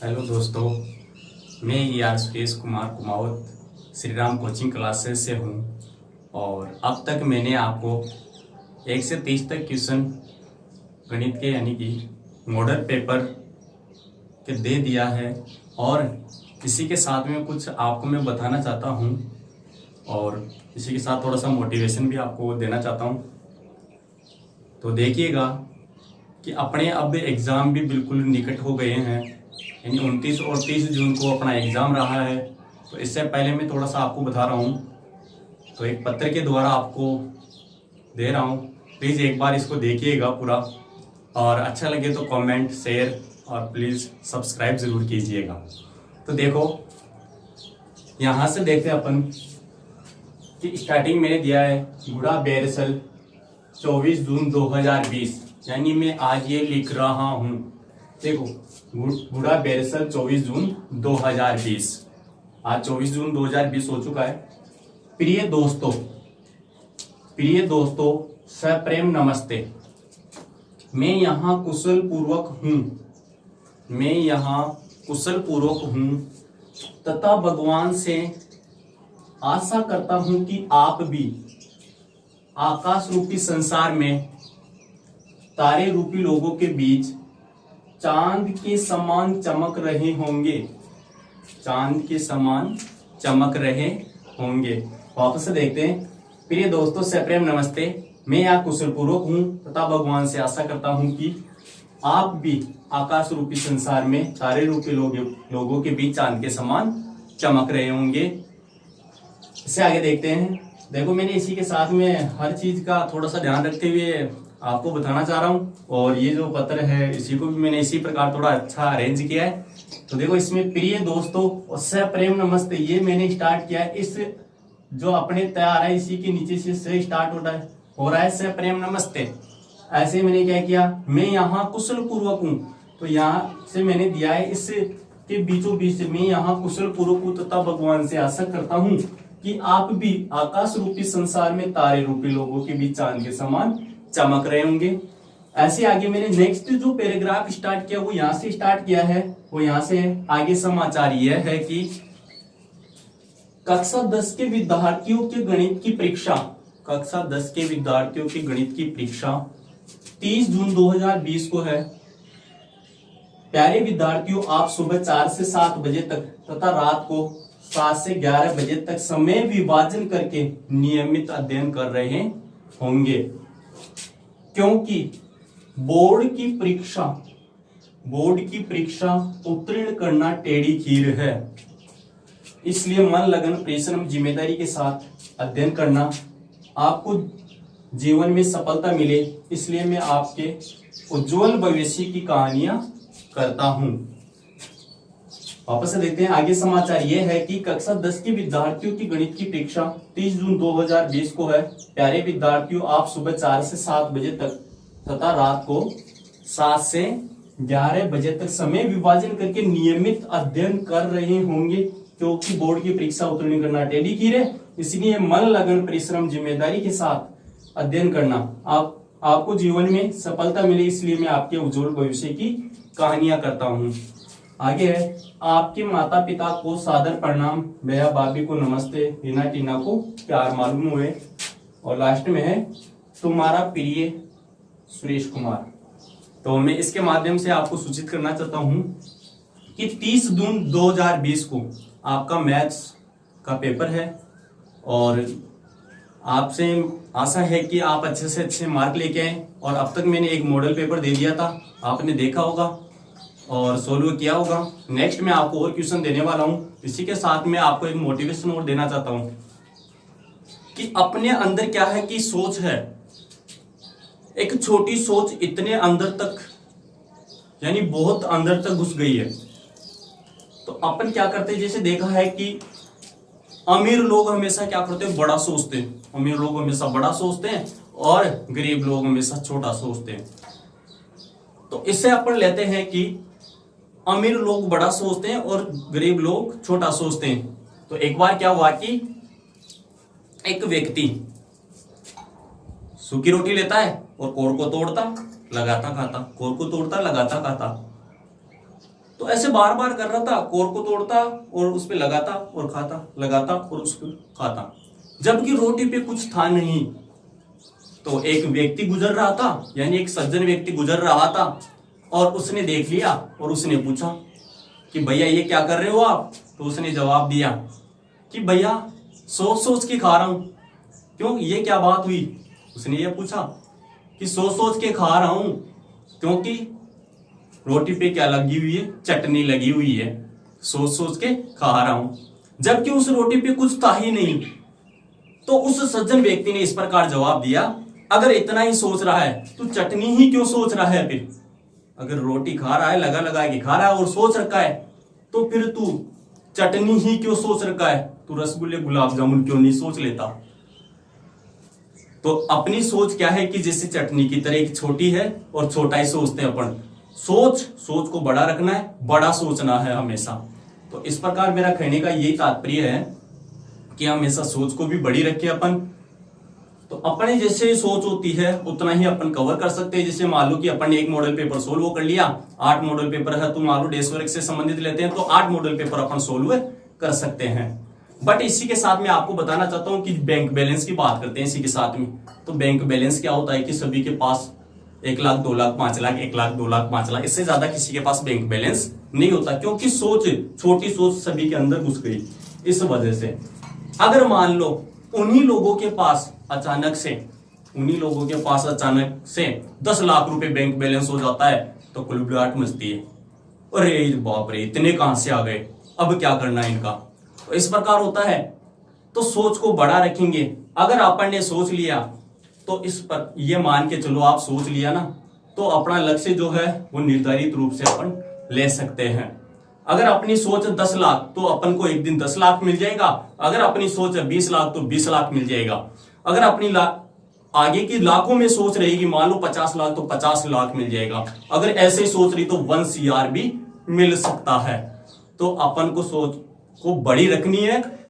Hello दोस्तों, मैं Suresh Kumar Kumawat Shri Ram coaching classes से हूँ। और अब तक मैंने आपको 1 से 30 तक क्वेश्चन गणित के यानी कि मॉडल पेपर के दे दिया है। और इसी के साथ में कुछ आपको मैं बताना चाहता हूँ और इसी के साथ थोड़ा सा मोटिवेशन भी आपको देना चाहता हूँ। तो देखिएगा कि अपने अब एग्ज़ाम भी बिल्कुल निकट हो गए हैं, यानी 29 और 30 जून को अपना एग्ज़ाम रहा है। तो इससे पहले मैं थोड़ा सा आपको बता रहा हूँ, तो एक पत्र के द्वारा आपको दे रहा हूँ। प्लीज़ एक बार इसको देखिएगा पूरा, और अच्छा लगे तो कमेंट, शेयर और प्लीज़ सब्सक्राइब ज़रूर कीजिएगा। तो देखो, यहाँ से देखते हैं अपन कि स्टार्टिंग मैंने दिया है गुड़ा बैरसल 24 जून 2020, यानी मैं आज ये लिख रहा हूँ। देखो, गुड़ा बैरसल 24 जून 2020, आज 24 जून 2020 हो चुका है। प्रिय दोस्तों, सप्रेम नमस्ते। मैं यहाँ कुशल पूर्वक हूँ तथा भगवान से आशा करता हूँ कि आप भी आकाश रूपी संसार में तारे रूपी लोगों के बीच चांद के समान चमक रहे होंगे। वापस से देखते हैं। प्रिय दोस्तों, सप्रेम नमस्ते। मैं यहाँ कुशल पूर्वक हूँ तथा भगवान से आशा करता हूँ कि आप भी आकाश रूपी संसार में तारे रूपी लोगों के बीच चांद के समान चमक रहे होंगे। इससे आगे देखते हैं। देखो, मैंने इसी के साथ में हर चीज का थोड़ा सा ध्यान रखते हुए आपको बताना चाह रहा हूँ। और ये जो पत्र है इसी को भी मैंने इसी प्रकार थोड़ा अच्छा अरेंज किया है। तो देखो, इसमें प्रिय दोस्तों और सप्रेम नमस्ते ये मैंने स्टार्ट किया है। इस जो अपने तैयार है इसी के नीचे से स्टार्ट हो रहा है सप्रेम नमस्ते। ऐसे मैंने क्या किया, मैं यहाँ कुशल पूर्वक हूँ, तो यहाँ से मैंने दिया है इस के बीचों बीच से मैं यहाँ कुशल पूर्वक हूँ तथा भगवान से आशा करता हूँ कि आप भी आकाश रूपी संसार में तारे रूपी लोगों के बीच चांद के समान चमक रहे होंगे। ऐसे आगे मैंने नेक्स्ट जो पैराग्राफ स्टार्ट किया वो यहाँ से स्टार्ट किया है। वो यहाँ से आगे समाचार यह है कि कक्षा 10 के विद्यार्थियों के गणित की परीक्षा 30 जून 2020 को है। प्यारे विद्यार्थियों, आप सुबह 4 से 7 बजे तक तथा रात को 7 से 11 बजे तक समय विभाजन करके नियमित अध्ययन कर रहे होंगे, क्योंकि बोर्ड की परीक्षा उत्तीर्ण करना टेढ़ी खीर है। इसलिए मन, लगन, परिश्रम, जिम्मेदारी के साथ अध्ययन करना आपको जीवन में सफलता मिले, इसलिए मैं आपके उज्जवल भविष्य की कहानियां करता हूं। वापस से देखते हैं। आगे समाचार यह है कि कक्षा 10 के विद्यार्थियों की गणित की परीक्षा 30 जून 2020 को है। प्यारे विद्यार्थियों, आप सुबह 4 से 7 बजे तक तथा रात को 7 से 11 बजे तक समय विभाजन करके नियमित अध्ययन कर रहे होंगे, क्योंकि बोर्ड की परीक्षा उत्तीर्ण करना टेढ़ी खीर है। इसलिए मन, लगन, परिश्रम, जिम्मेदारी के साथ अध्ययन करना आपको जीवन में सफलता मिले, इसलिए मैं आपके उज्जवल भविष्य की कहानियां करता हूँ। आगे है, आपके माता पिता को सादर प्रणाम, भैया भाभी को नमस्ते, रीना टीना को प्यार मालूम हुए। और लास्ट में है, तुम्हारा प्रिय सुरेश कुमार। तो मैं इसके माध्यम से आपको सूचित करना चाहता हूं कि 30 जून 2020 को आपका मैथ्स का पेपर है और आपसे आशा है कि आप अच्छे से अच्छे मार्क लेके आए। और अब तक मैंने एक मॉडल पेपर दे दिया था, आपने देखा होगा और सोल्व किया होगा। नेक्स्ट मैं आपको और क्वेश्चन देने वाला हूं। इसी के साथ में आपको एक मोटिवेशन और देना चाहता हूं कि अपने अंदर क्या है कि सोच है, एक छोटी सोच इतने अंदर तक, यानी बहुत अंदर तक घुस गई है। तो अपन क्या करते हैं, जैसे देखा है कि अमीर लोग हमेशा क्या करते हैं, बड़ा सोचते हैं। अमीर लोग हमेशा बड़ा सोचते हैं और गरीब लोग हमेशा छोटा सोचते हैं। तो इससे अपन लेते हैं कि अमीर लोग बड़ा सोचते हैं और गरीब लोग छोटा सोचते हैं। तो एक बार क्या हुआ कि एक व्यक्ति सूखी रोटी लेता है और कोर को तोड़ता लगाता खाता, कोर को तोड़ता लगाता खाता। तो ऐसे बार बार कर रहा था, कोर को तोड़ता और उस पे लगाता और खाता, लगाता और उसको खाता, जबकि रोटी पे कुछ था नहीं। तो एक व्यक्ति गुजर रहा था, यानी एक सज्जन व्यक्ति गुजर रहा था, और उसने देख लिया और उसने पूछा कि भैया ये क्या कर रहे हो आप? तो उसने जवाब दिया कि भैया सोच सोच के खा रहा हूं। क्यों, ये क्या बात हुई? उसने ये पूछा कि सोच सोच के खा रहा हूं क्योंकि रोटी पे क्या लगी हुई है? चटनी लगी हुई है, सोच सोच के खा रहा हूं, जबकि उस रोटी पे कुछ था ही नहीं। तो उस सज्जन व्यक्ति ने इस प्रकार जवाब दिया, अगर इतना ही सोच रहा है तो चटनी ही क्यों सोच रहा है? फिर अगर रोटी खा रहा है, लगा लगा के खा रहा है और सोच रखा है, तो फिर तू चटनी ही क्यों सोच रखा है? तू रसगुल्ले गुलाब जामुन क्यों नहीं सोच लेता? तो अपनी सोच क्या है कि जैसे चटनी की तरह एक छोटी है और छोटा ही सोचते हैं अपन। सोच को बड़ा रखना है, बड़ा सोचना है हमेशा। तो इस प्रकार मेरा कहने का यही तात्पर्य है कि हमेशा सोच को भी बड़ी रखें अपन। तो अपने जैसे सोच होती है उतना ही अपन कवर कर सकते हैं। जैसे मान लो कि अपन ने एक मॉडल पेपर सोल्व कर लिया, 8 मॉडल पेपर है, तो मान लो डेस्क वर्क से संबंधित लेते हैं तो 8 मॉडल पेपर अपन सोल्व कर सकते हैं। बट इसी के साथ में आपको बताना चाहता हूं कि बैंक बैलेंस की बात करते हैं इसी के साथ में। तो बैंक बैलेंस क्या होता है कि सभी के पास 1 लाख, 2 लाख, 5 लाख, 1 लाख, 2 लाख, 5 लाख, इससे ज्यादा किसी के पास बैंक बैलेंस नहीं होता, क्योंकि छोटी सोच सभी के अंदर घुस गई। इस वजह से अगर मान लो उन्हीं लोगों के पास अचानक से 10 लाख रुपए बैंक बैलेंस हो जाता है तो कुलबुलाहट मचती है, अरे बाप रे इतने कहां से आ गए, अब क्या करना है इनका। तो इस प्रकार होता है। तो सोच को बड़ा रखेंगे। अगर अपन ने सोच लिया तो इस पर ये मान के चलो, आप सोच लिया ना, तो अपना लक्ष्य जो है वो निर्धारित रूप से अपन ले सकते हैं। अगर अपनी सोच 10 लाख तो अपन को एक दिन 10 लाख मिल जाएगा। अगर अपनी सोच है 20 लाख तो 20 लाख मिल जाएगा। अगर अपनी आगे की लाखों में सोच रहेगी, मान लो 50 लाख तो 50 लाख मिल जाएगा। अगर ऐसे ही सोच रही तो 1 CR भी मिल सकता है। तो अपन को सोच को बड़ी रखनी है।